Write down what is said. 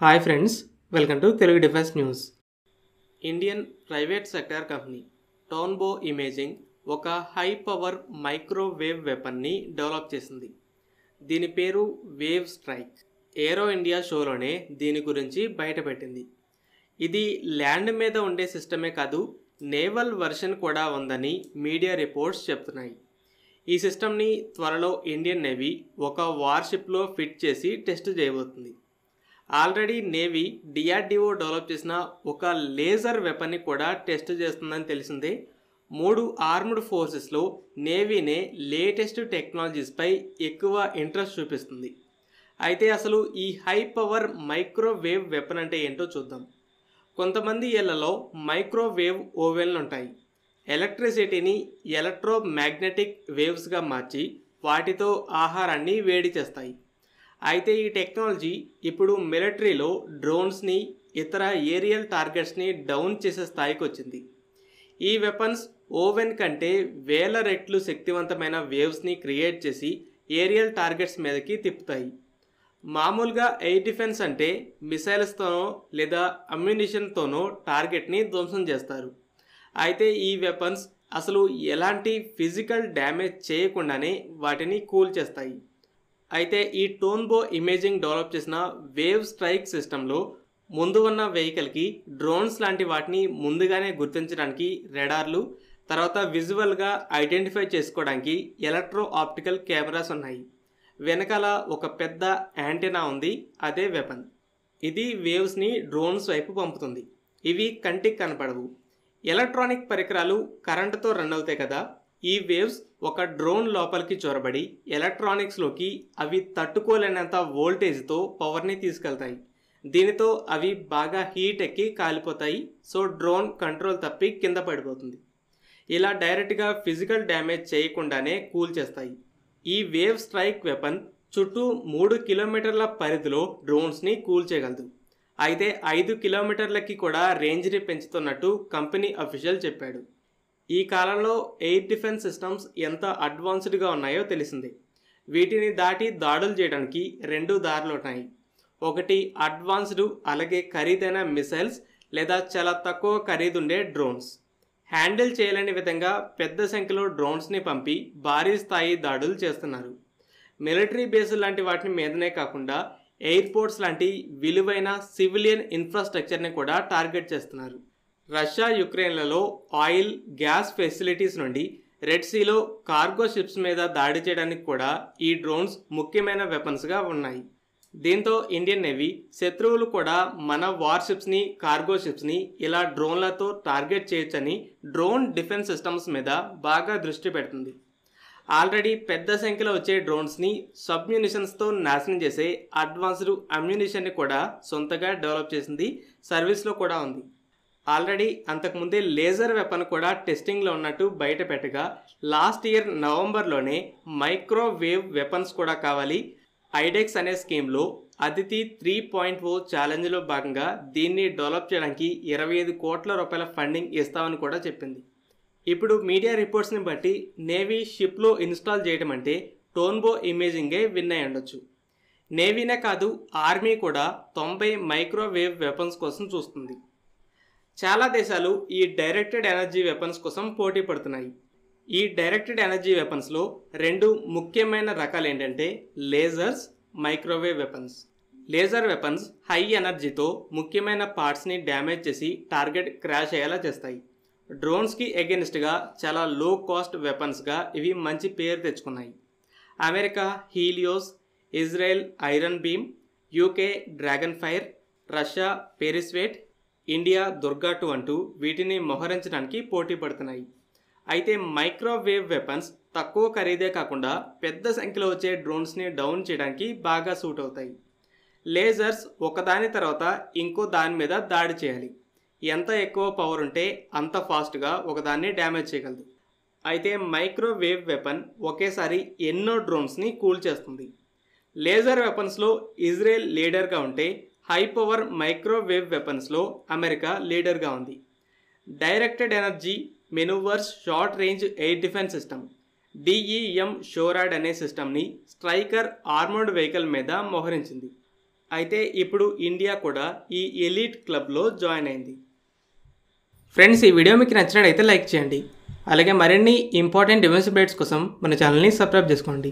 Hi friends, welcome to Telugu defence news. Indian private sector company Tonbo Imaging ఒక high power microwave వెపన్ని develop చేసింది. దీని పేరు వేవ్ స్ట్రైక్. ఏరో ఇండియా షోలోనే దీని గురించి బయటపెట్టింది. ఇది ల్యాండ్ మీద ఉండే సిస్టమే కాదు, నేవల్ వర్షన్ కూడా ఉందని మీడియా రిపోర్ట్స్ చెప్తున్నాయి. ఈ సిస్టమ్ని త్వరలో ఇండియన్ నేవీ ఒక వార్షిప్లో ఫిట్ చేసి టెస్ట్ చేయబోతుంది. ఆల్రెడీ నేవీ డిఆర్డిఓ డెవలప్ చేసిన ఒక లేజర్ వెపన్ని కూడా టెస్ట్ చేస్తుందని తెలిసిందే. 3 ఆర్మ్డ్ ఫోర్సెస్లో నేవీనే లేటెస్ట్ టెక్నాలజీస్పై ఎక్కువ ఇంట్రెస్ట్ చూపిస్తుంది. అయితే అసలు ఈ హై పవర్ మైక్రోవేవ్ వెపన్ అంటే ఏంటో చూద్దాం. కొంతమంది ఇళ్లలో మైక్రోవేవ్ ఓవెన్లు ఉంటాయి. ఎలక్ట్రిసిటీని ఎలక్ట్రోమాగ్నెటిక్ వేవ్స్గా మార్చి వాటితో ఆహారాన్ని వేడి చేస్తాయి. అయితే ఈ టెక్నాలజీ ఇప్పుడు మిలిటరీలో డ్రోన్స్ని, ఇతర ఏరియల్ టార్గెట్స్ని డౌన్ చేసే స్థాయికి వచ్చింది. ఈ వెపన్స్ ఓవెన్ కంటే వేల రెట్లు శక్తివంతమైన వేవ్స్ని క్రియేట్ చేసి ఏరియల్ టార్గెట్స్ మీదకి తిప్పుతాయి. మామూలుగా ఎయిర్ డిఫెన్స్ అంటే మిసైల్స్తోనో లేదా అమ్యునిషన్తోనో టార్గెట్ని ధ్వంసం చేస్తారు. అయితే ఈ వెపన్స్ అసలు ఎలాంటి ఫిజికల్ డ్యామేజ్ చేయకుండానే వాటిని కూల్ చేస్తాయి. అయితే ఈ టోన్బో ఇమేజింగ్ డెవలప్ చేసిన వేవ్ స్ట్రైక్ సిస్టంలో ముందు ఉన్న వెహికల్కి డ్రోన్స్ లాంటి వాటిని ముందుగానే గుర్తించడానికి రెడార్లు, తర్వాత విజువల్గా ఐడెంటిఫై చేసుకోవడానికి ఎలక్ట్రో ఆప్టికల్ కెమెరాస్ ఉన్నాయి. వెనకాల ఒక పెద్ద యాంటెనా ఉంది, అదే వెపన్. ఇది వేవ్స్ని డ్రోన్స్ వైపు పంపుతుంది. ఇవి కంటికి కనపడవు. ఎలక్ట్రానిక్ పరికరాలు కరెంటుతో రన్ అవుతాయి కదా, ఈ వేవ్స్ ఒక డ్రోన్ లోపలికి చొరబడి ఎలక్ట్రానిక్స్లోకి అవి తట్టుకోలేనంత వోల్టేజ్తో పవర్ని తీసుకెళ్తాయి. దీనితో అవి బాగా హీట్ ఎక్కి కాలిపోతాయి. సో డ్రోన్ కంట్రోల్ తప్పి కింద పడిపోతుంది. ఇలా డైరెక్ట్గా ఫిజికల్ డ్యామేజ్ చేయకుండానే కూల్ చేస్తాయి. ఈ వేవ్ స్ట్రైక్ వెపన్ చుట్టూ 3 కిలోమీటర్ల పరిధిలో డ్రోన్స్ని కూల్ చేయగలదు. అయితే 5 కిలోమీటర్లకి కూడా రేంజ్ని పెంచుతున్నట్టు కంపెనీ అఫీషియల్ చెప్పాడు. ఈ కాలంలో ఎయిర్ డిఫెన్స్ సిస్టమ్స్ ఎంత అడ్వాన్స్డ్గా ఉన్నాయో తెలిసింది. వీటిని దాటి దాడులు చేయడానికి 2 దారులు ఉన్నాయి. ఒకటి అడ్వాన్స్డ్, అలాగే ఖరీదైన మిసైల్స్ లేదా చాలా తక్కువ ఖరీదుండే డ్రోన్స్. హ్యాండిల్ చేయలేని విధంగా పెద్ద సంఖ్యలో డ్రోన్స్ని పంపి భారీ స్థాయి దాడులు చేస్తున్నారు. మిలిటరీ బేస్ లాంటి వాటి మీదనే కాకుండా ఎయిర్పోర్ట్స్ లాంటి విలువైన సివిలియన్ ఇన్ఫ్రాస్ట్రక్చర్ని కూడా టార్గెట్ చేస్తున్నారు. రష్యా, యుక్రెయిన్లలో ఆయిల్, గ్యాస్ ఫెసిలిటీస్ నుండి రెడ్ సీలో కార్గో షిప్స్ మీద దాడి చేయడానికి కూడా ఈ డ్రోన్స్ ముఖ్యమైన వెపన్స్గా ఉన్నాయి. దీంతో ఇండియన్ నేవీ శత్రువులు కూడా మన వార్షిప్స్ని, కార్గో షిప్స్ని ఇలా డ్రోన్లతో టార్గెట్ చేయొచ్చని డ్రోన్ డిఫెన్స్ సిస్టమ్స్ మీద బాగా దృష్టి పెడుతుంది. ఆల్రెడీ పెద్ద సంఖ్యలో వచ్చే డ్రోన్స్ని సబ్మ్యునిషన్స్తో నాశనం చేసే అడ్వాన్స్డ్ అమ్యునిషన్ని కూడా సొంతగా డెవలప్ చేసింది. సర్వీస్లో కూడా ఉంది. ఆల్రెడీ అంతకుముందే లేజర్ వెపన్ కూడా టెస్టింగ్లో ఉన్నట్టు బయట పెట్టగా లాస్ట్ ఇయర్ నవంబర్లోనే మైక్రోవేవ్ వెపన్స్ కూడా కావాలి, ఐడెక్స్ అనే స్కీమ్లో అదితి 3.0 ఛాలెంజ్లో భాగంగా దీన్ని డెవలప్ చేయడానికి 25 కోట్ల రూపాయల ఫండింగ్ ఇస్తామని కూడా చెప్పింది. ఇప్పుడు మీడియా రిపోర్ట్స్ని బట్టి నేవీ షిప్లో ఇన్స్టాల్ చేయడం అంటే టోన్బో ఇమేజింగే విన్ అయి ఉండొచ్చు. నేవీనే కాదు, ఆర్మీ కూడా 90 మైక్రోవేవ్ వెపన్స్ కోసం చూస్తుంది. చాలా దేశాలు ఈ డైరెక్టెడ్ ఎనర్జీ వెపన్స్ కోసం పోటీ పడుతున్నాయి. ఈ డైరెక్టెడ్ ఎనర్జీ వెపన్స్లో 2 ముఖ్యమైన రకాలు ఏంటంటే lasers, microwave weapons. Laser weapons high ఎనర్జీతో ముఖ్యమైన పార్ట్స్ని డ్యామేజ్ చేసి టార్గెట్ క్రాష్ అయ్యేలా చేస్తాయి. డ్రోన్స్కి ఎగెనిస్ట్గా చాలా లో కాస్ట్ వెపన్స్గా ఇవి మంచి పేరు తెచ్చుకున్నాయి. America Helios, Israel Iron Beam, UK Dragon Fire, Russia Peresvet, India Durga 2 అంటూ వీటిని మోహరించడానికి పోటీ పడుతున్నాయి. అయితే మైక్రోవేవ్ వెపన్స్ తక్కువ ఖరీదే కాకుండా పెద్ద సంఖ్యలో వచ్చే డ్రోన్స్ని డౌన్ చేయడానికి బాగా సూట్ అవుతాయి. లేజర్స్ ఒకదాని తర్వాత ఇంకో దాని మీద దాడి చేయాలి. ఎంత ఎక్కువ పవర్ ఉంటే అంత ఫాస్ట్గా ఒకదాన్ని డ్యామేజ్ చేయగలదు. అయితే మైక్రోవేవ్ వెపన్ ఒకేసారి ఎన్నో డ్రోన్స్ని కూల్ చేస్తుంది. లేజర్ వెపన్స్లో ఇజ్రాయెల్ లీడర్గా ఉంటే హై పవర్ మైక్రోవేవ్ వెపన్స్లో అమెరికా లీడర్గా ఉంది. Directed energy manoeuvres short range air defence system DEM SHORAD అనే సిస్టమ్ని స్ట్రైకర్ ఆర్మర్డ్ వెహికల్ మీద మోహరించింది. అయితే ఇప్పుడు ఇండియా కూడా ఈ ఎలీట్ క్లబ్లో జాయిన్ అయింది. ఫ్రెండ్స్, ఈ వీడియో మీకు నచ్చినట్లయితే లైక్ చేయండి. అలాగే మరిన్ని ఇంపార్టెంట్ డిఫెన్స్ అప్డేట్స్ కోసం మన ఛానల్ని సబ్స్క్రైబ్ చేసుకోండి.